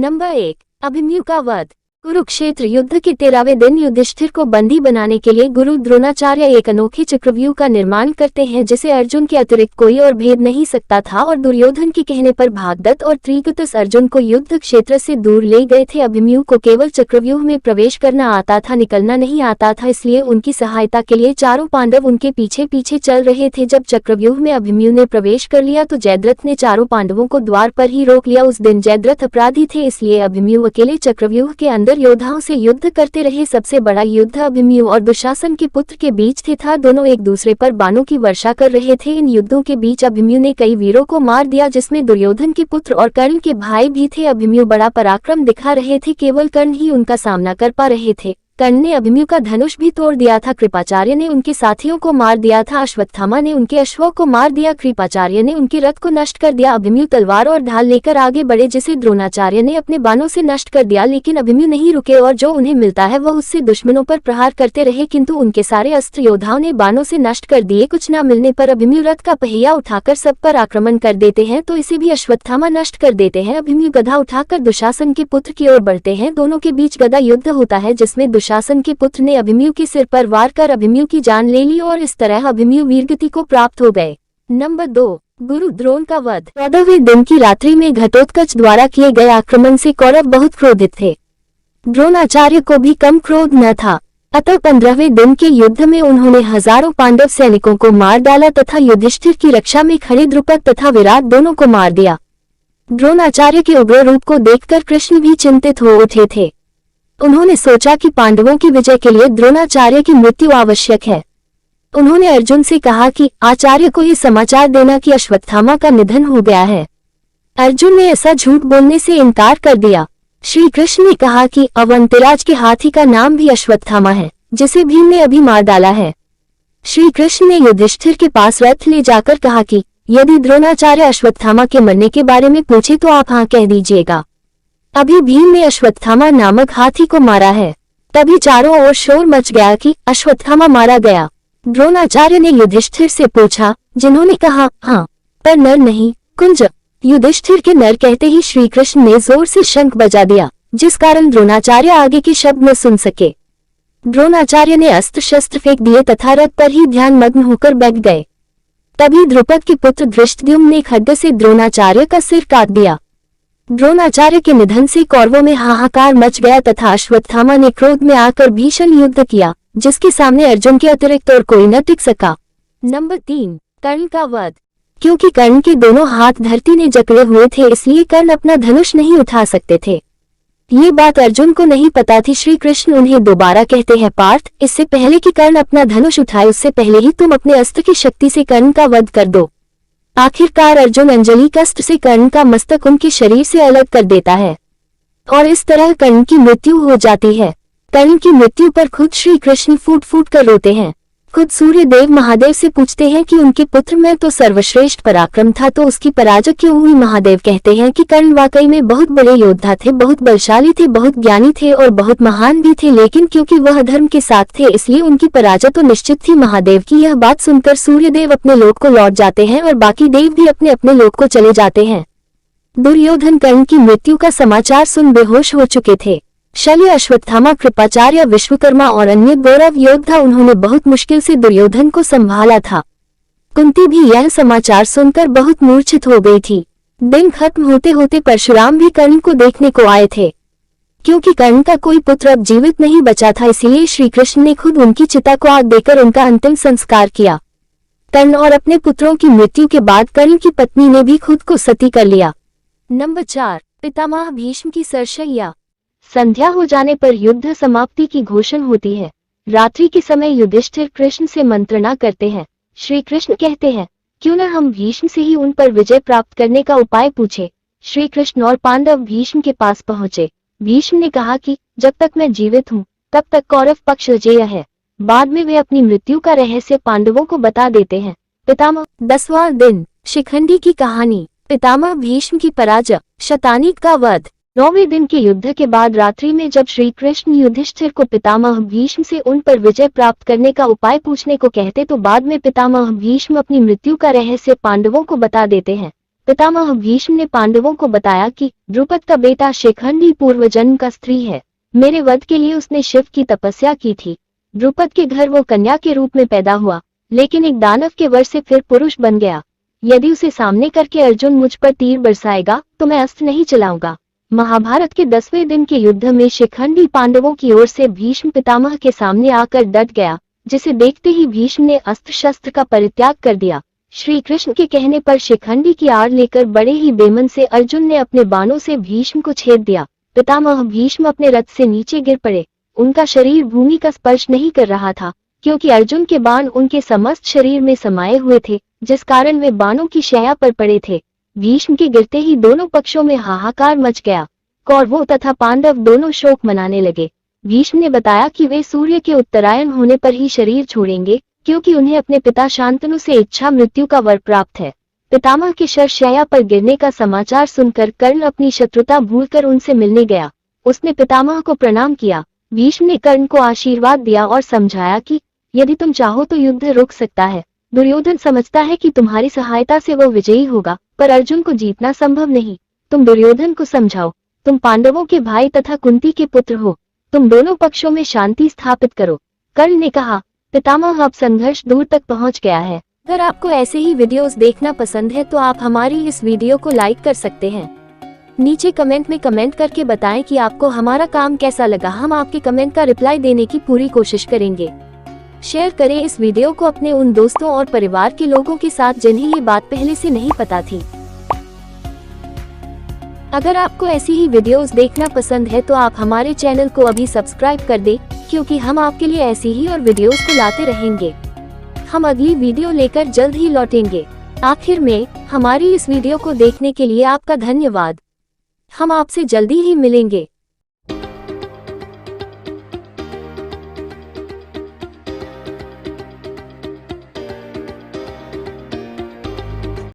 Number 1, Abhimanyu का वध। कुरुक्षेत्र युद्ध के 13वें दिन युधिष्ठिर को बंदी बनाने के लिए गुरु द्रोणाचार्य एक अनोखे चक्रव्यूह का निर्माण करते हैं जिसे अर्जुन के अतिरिक्त कोई और भेद नहीं सकता था, और दुर्योधन के कहने पर भागदत्त और त्रिगुतस अर्जुन को युद्ध क्षेत्र से दूर ले गए थे। अभिमन्यु को केवल चक्रव्यूह में प्रवेश करना आता था, निकलना नहीं आता था, इसलिए उनकी सहायता के लिए चारों पांडव उनके पीछे पीछे चल रहे थे। जब चक्रव्यूह में अभिमन्यु ने प्रवेश कर लिया तो जयद्रथ ने चारों पांडवों को द्वार पर ही रोक लिया। उस दिन जयद्रथ अपराधी थे, इसलिए अभिमन्यु अकेले चक्रव्यूह के अंदर योद्धाओं से युद्ध करते रहे। सबसे बड़ा युद्ध अभिमन्यु और दुशासन के पुत्र के बीच था। दोनों एक दूसरे पर बाणों की वर्षा कर रहे थे। इन युद्धों के बीच अभिमन्यु ने कई वीरों को मार दिया, जिसमें दुर्योधन के पुत्र और कर्ण के भाई भी थे। अभिमन्यु बड़ा पराक्रम दिखा रहे थे, केवल कर्ण ही उनका सामना कर पा रहे थे। कर्ण ने अभिमन्यु का धनुष भी तोड़ दिया था। कृपाचार्य ने उनके साथियों को मार दिया था। अश्वत्थामा ने उनके अश्वों को मार दिया। कृपाचार्य ने उनके रथ को नष्ट कर दिया। अभिमन्यु तलवार और ढाल लेकर आगे बढ़े, जिसे द्रोणाचार्य ने अपने बाणों से नष्ट कर दिया, लेकिन अभिमन्यु नहीं रुके और जो उन्हें मिलता है वह उससे दुश्मनों पर प्रहार करते रहे, किंतु उनके सारे अस्त्र योद्धाओं ने बाणों से नष्ट कर दिए। कुछ न मिलने पर अभिमन्यु रथ का पहिया उठाकर सब पर आक्रमण कर देते हैं, तो इसे भी अश्वत्थामा नष्ट कर देते हैं। अभिमन्यु गदा उठाकर दुशासन के पुत्र की ओर बढ़ते हैं। दोनों के बीच गदा युद्ध होता है, जिसमें दुशासन के पुत्र ने अभिमन्यु के सिर पर वार कर अभिमन्यु की जान ले ली और इस तरह अभिमन्यु वीरगति को प्राप्त हो गए। नंबर 2, गुरु द्रोण का वध। 14वें दिन की रात्रि में घटोत्कच द्वारा किए गए आक्रमण से कौरव बहुत क्रोधित थे। द्रोणाचार्य को भी कम क्रोध न था, अतः 15वें दिन के युद्ध में उन्होंने हजारों पांडव सैनिकों को मार डाला तथा युधिष्ठिर की रक्षा में खड़े द्रुपद तथा विराट दोनों को मार दिया। द्रोणाचार्य के उग्र रूप को देखकर कृष्ण भी चिंतित हो उठे थे। उन्होंने सोचा कि पांडवों की विजय के लिए द्रोणाचार्य की मृत्यु आवश्यक है। उन्होंने अर्जुन से कहा कि आचार्य को ये समाचार देना कि अश्वत्थामा का निधन हो गया है। अर्जुन ने ऐसा झूठ बोलने से इनकार कर दिया। श्री कृष्ण ने कहा कि अवंतिराज के हाथी का नाम भी अश्वत्थामा है, जिसे भीम ने अभी मार डाला है। श्री कृष्ण ने युधिष्ठिर के पास रथ ले जाकर कहा कि यदि द्रोणाचार्य अश्वत्थामा के मरने के बारे में पूछे तो आप हाँ कह दीजिएगा। अभी भीम ने अश्वत्थामा नामक हाथी को मारा है। तभी चारों ओर शोर मच गया कि अश्वत्थामा मारा गया। द्रोणाचार्य ने युधिष्ठिर से पूछा, जिन्होंने कहा हाँ पर नर नहीं, कुंज। युधिष्ठिर के नर कहते ही श्री कृष्ण ने जोर से शंख बजा दिया, जिस कारण द्रोणाचार्य आगे के शब्द न सुन सके। द्रोणाचार्य ने अस्त्र शस्त्र फेंक दिए तथा रथ पर ही ध्यान मग्न होकर बैठ गए। तभी द्रुपद के पुत्र धृष्टद्युम्न ने खड्ग से द्रोणाचार्य का सिर काट दिया। द्रोणाचार्य के निधन से कौरवों में हाहाकार मच गया तथा अश्वत्थामा ने क्रोध में आकर भीषण युद्ध किया, जिसके सामने अर्जुन के अतिरिक्त और कोई न टिक सका। नंबर 3, कर्ण का वध। क्योंकि कर्ण के दोनों हाथ धरती ने जकड़े हुए थे, इसलिए कर्ण अपना धनुष नहीं उठा सकते थे। ये बात अर्जुन को नहीं पता थी। श्री कृष्ण उन्हें दोबारा कहते हैं, पार्थ, इससे पहले कि कर्ण अपना धनुष उठाए उससे पहले ही तुम अपने अस्त्र की शक्ति से कर्ण का वध कर दो। आखिरकार अर्जुन अंजलि कष्ट से कर्ण का मस्तक उनके शरीर से अलग कर देता है और इस तरह कर्ण की मृत्यु हो जाती है। कर्ण की मृत्यु पर खुद श्री कृष्ण फूट फूट कर रोते हैं। खुद सूर्य देव महादेव से पूछते हैं कि उनके पुत्र में तो सर्वश्रेष्ठ पराक्रम था, तो उसकी पराजय क्यों हुई। महादेव कहते हैं कि कर्ण वाकई में बहुत बड़े योद्धा थे, बहुत बलशाली थे, बहुत ज्ञानी थे और बहुत महान भी थे, लेकिन क्योंकि वह धर्म के साथ थे इसलिए उनकी पराजय तो निश्चित थी। महादेव की यह बात सुनकर सूर्यदेव अपने लोक को लौट जाते हैं और बाकी देव भी अपने अपने लोक को चले जाते हैं। दुर्योधन कर्ण की मृत्यु का समाचार सुन बेहोश हो चुके थे। शल्य, अश्वत्थामा, कृपाचार्य, विश्वकर्मा और अन्य गौरव योद्धा, उन्होंने बहुत मुश्किल से दुर्योधन को संभाला था। कुंती भी यह समाचार सुनकर बहुत मूर्छित हो गई थी। दिन खत्म होते होते परशुराम भी कर्ण को देखने को आए थे। क्योंकि कर्ण का कोई पुत्र अब जीवित नहीं बचा था, इसलिए श्री कृष्ण ने खुद उनकी चिता को आग देकर उनका अंतिम संस्कार किया। कर्ण और अपने पुत्रों की मृत्यु के बाद कर्ण की पत्नी ने भी खुद को सती कर लिया। नंबर 4, पितामह भीष्म की सरशैया। संध्या हो जाने पर युद्ध समाप्ति की घोषणा होती है। रात्रि के समय युधिष्ठिर कृष्ण से मंत्रणा करते हैं। श्री कृष्ण कहते हैं, क्यों न हम भीष्म से ही उन पर विजय प्राप्त करने का उपाय पूछे। श्री कृष्ण और पांडव भीष्म के पास पहुंचे। भीष्म ने कहा कि जब तक मैं जीवित हूँ तब तक कौरव पक्ष अजेय है। बाद में वे अपनी मृत्यु का रहस्य पांडवों को बता देते हैं। पितामह। 10वां दिन, शिखंडी की कहानी। पितामह भीष्म की पराजय, शतानीक का वध। 9वें दिन के युद्ध के बाद रात्रि में जब श्री कृष्ण युधिष्ठिर को पितामह भीष्म से उन पर विजय प्राप्त करने का उपाय पूछने को कहते, तो बाद में पितामह भीष्म अपनी मृत्यु का रहस्य पांडवों को बता देते हैं। पितामह भीष्म ने पांडवों को बताया कि द्रुपद का बेटा शिखंडी पूर्व जन्म का स्त्री है। मेरे वध के लिए उसने शिव की तपस्या की थी। द्रुपद के घर वो कन्या के रूप में पैदा हुआ, लेकिन एक दानव के वर से फिर पुरुष बन गया। यदि उसे सामने करके अर्जुन मुझ पर तीर बरसाएगा तो मैं अस्त्र नहीं चलाऊंगा। महाभारत के 10वें दिन के युद्ध में शिखंडी पांडवों की ओर से भीष्म पितामह के सामने आकर डट गया, जिसे देखते ही भीष्म ने अस्त्र शस्त्र का परित्याग कर दिया। श्री कृष्ण के कहने पर शिखंडी की आड़ लेकर बड़े ही बेमन से अर्जुन ने अपने बाणों से भीष्म को छेद दिया। पितामह भीष्म अपने रथ से नीचे गिर पड़े। उनका शरीर भूमि का स्पर्श नहीं कर रहा था, क्योंकि अर्जुन के बाण उनके समस्त शरीर में समाये हुए थे, जिस कारण वे बाणों की शैया पर पड़े थे। भीष्म के गिरते ही दोनों पक्षों में हाहाकार मच गया। कौरवों तथा पांडव दोनों शोक मनाने लगे। भीष्म ने बताया कि वे सूर्य के उत्तरायण होने पर ही शरीर छोड़ेंगे, क्योंकि उन्हें अपने पिता शांतनु से इच्छा मृत्यु का वर प्राप्त है। पितामह के शरशैया पर गिरने का समाचार सुनकर कर्ण अपनी शत्रुता भूलकर उनसे मिलने गया। उसने पितामह को प्रणाम किया। भीष्म ने कर्ण को आशीर्वाद दिया और समझाया कि यदि तुम चाहो तो युद्ध रुक सकता है। दुर्योधन समझता है कि तुम्हारी सहायता से वो विजयी होगा, पर अर्जुन को जीतना संभव नहीं। तुम दुर्योधन को समझाओ। तुम पांडवों के भाई तथा कुंती के पुत्र हो। तुम दोनों पक्षों में शांति स्थापित करो। कर्ण ने कहा, पितामह अब संघर्ष दूर तक पहुंच गया है। अगर आपको ऐसे ही वीडियोस देखना पसंद है तो आप हमारी इस वीडियो को लाइक कर सकते हैं। नीचे कमेंट में कमेंट करके बताएं कि आपको हमारा काम कैसा लगा। हम आपके कमेंट का रिप्लाई देने की पूरी कोशिश करेंगे। शेयर करें इस वीडियो को अपने उन दोस्तों और परिवार के लोगों के साथ जिन्हें ये बात पहले से नहीं पता थी। अगर आपको ऐसी ही वीडियोस देखना पसंद है तो आप हमारे चैनल को अभी सब्सक्राइब कर दें, क्योंकि हम आपके लिए ऐसी ही और वीडियोस को लाते रहेंगे। हम अगली वीडियो लेकर जल्द ही लौटेंगे। आखिर में हमारी इस वीडियो को देखने के लिए आपका धन्यवाद। हम आपसे जल्दी ही मिलेंगे।